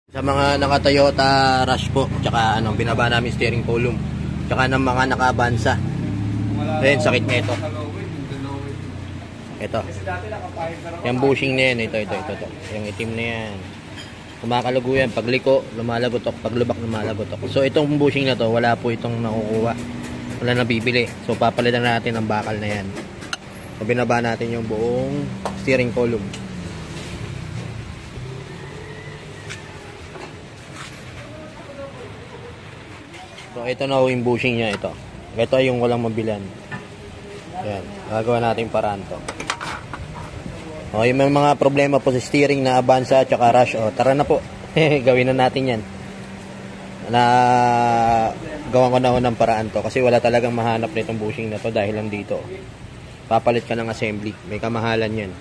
Sa mga naka-Toyota Rush po, tsaka binaba namin steering column, tsaka ng mga naka-Avanza. Ayun, sakit na ito. Ito. Yung bushing na yan, ito. Yung itim na yan. Kumakalugo yan, pagliko, lumalagotok, paglubak, lumalagotok. So itong bushing na to, wala po itong nakukuha. Wala nabibili. So papalitan natin ang bakal na yan. So binaba natin yung buong steering column. So ito na yung bushing niya, ito. Ito yung walang mabilan. Ayan, gagawa natin paraan to. O, yung mga problema po sa steering na Avanza at saka Rush, o, tara na po. Gawin na natin yan. Gawan ko na ho ng paraan to kasi wala talagang mahanap nitong bushing na to dahil lang dito. Papalit ka ng assembly. May kamahalan yan.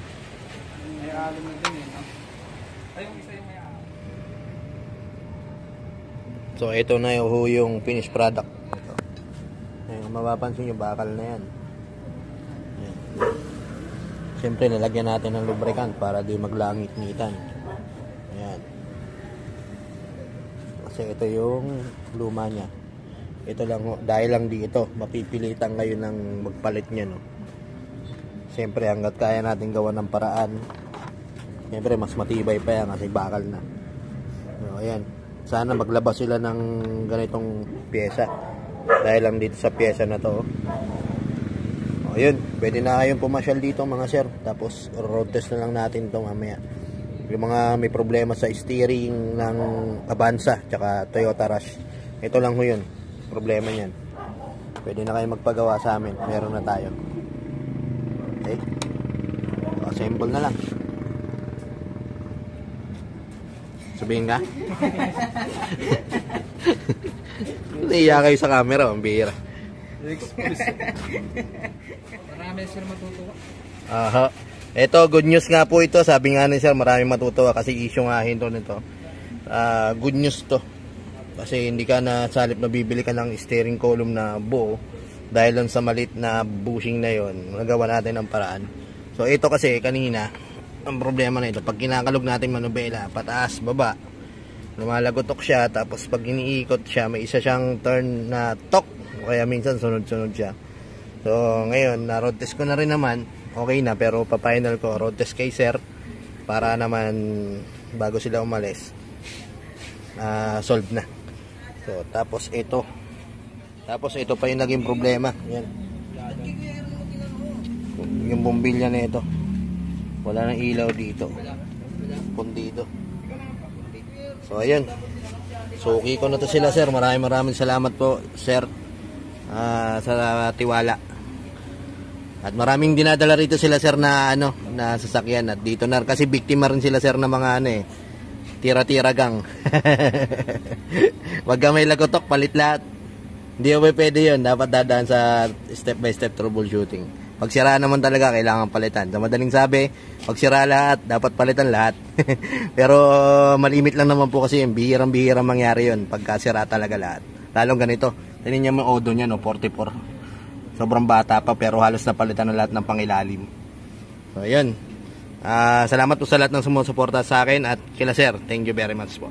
So ito na yung finished product. Ito. Ayun, mapapansin yung bakal na yan. Ayan. Siyempre nalagyan natin ng lubricant para di maglangit-ngitan. Ayan. Kasi ito yung luma niya. Ito lang, dahil lang dito mapipilitan ngayon ng magpalit niya, no. Siyempre hanggat kaya natin gawa ng paraan, siyempre mas matibay pa yan kasi bakal na. So, ayan. Sana maglabas sila ng ganitong pyesa. Dahil lang dito sa pyesa na to. O yun, pwede na kayong pumasyal dito mga sir. Tapos road test na lang natin ito mamaya. Yung mga may problema sa steering ng Avanza tsaka Toyota Rush, ito lang ho yun, problema niyan. Pwede na kayo magpagawa sa amin. Meron na tayo. Okay, assemble na lang. Sabihin ka? Naiya kayo sa camera, ang bihira. Marami sir matutuwa. Aha. Ito, good news nga po ito. Sabi nga ni sir, marami matutuwa kasi issue nga hinto nito. Good news to. Kasi hindi ka na salip na bibili ka ng steering column na buo dahil lang sa malit na bushing na yon. Nagawa natin ng paraan. So ito kasi kanina, ang problema na ito, pag kinakalog natin manubela, pataas, baba, lumalagotok siya, tapos pag iniikot siya, may isa siyang turn na tok, kaya minsan sunod-sunod siya. So ngayon, na-road test ko na rin naman, okay na, pero pa-final ko, road test kay sir, para naman, bago sila umalis, solve na. So, tapos ito pa yung naging problema, yan. Yung bombilya na ito. Wala nang ilaw dito. Pundido. So ayun. Suki ko na to sila sir. Maraming salamat po sir sa tiwala. At maraming dinadala rito sila sir na na sasakyan at dito na kasi biktima rin sila sir ng mga tira-tira gang. Wag ka may lagotok, palit lahat. Hindi pa pwede 'yun. Dapat dadaan sa step by step troubleshooting. Pag sira naman talaga, kailangan palitan. Sa madaling sabi, pag sira lahat, dapat palitan lahat. Pero malimit lang naman po kasi yung bihirang-bihirang mangyari yun pagka sira talaga lahat. Lalong ganito. Tingnan niyo yung odo niya, 44. Sobrang bata pa pero halos napalitan na lahat ng pangilalim. So, yun. Salamat po sa lahat ng sumusuporta sa akin at kila sir. Thank you very much po.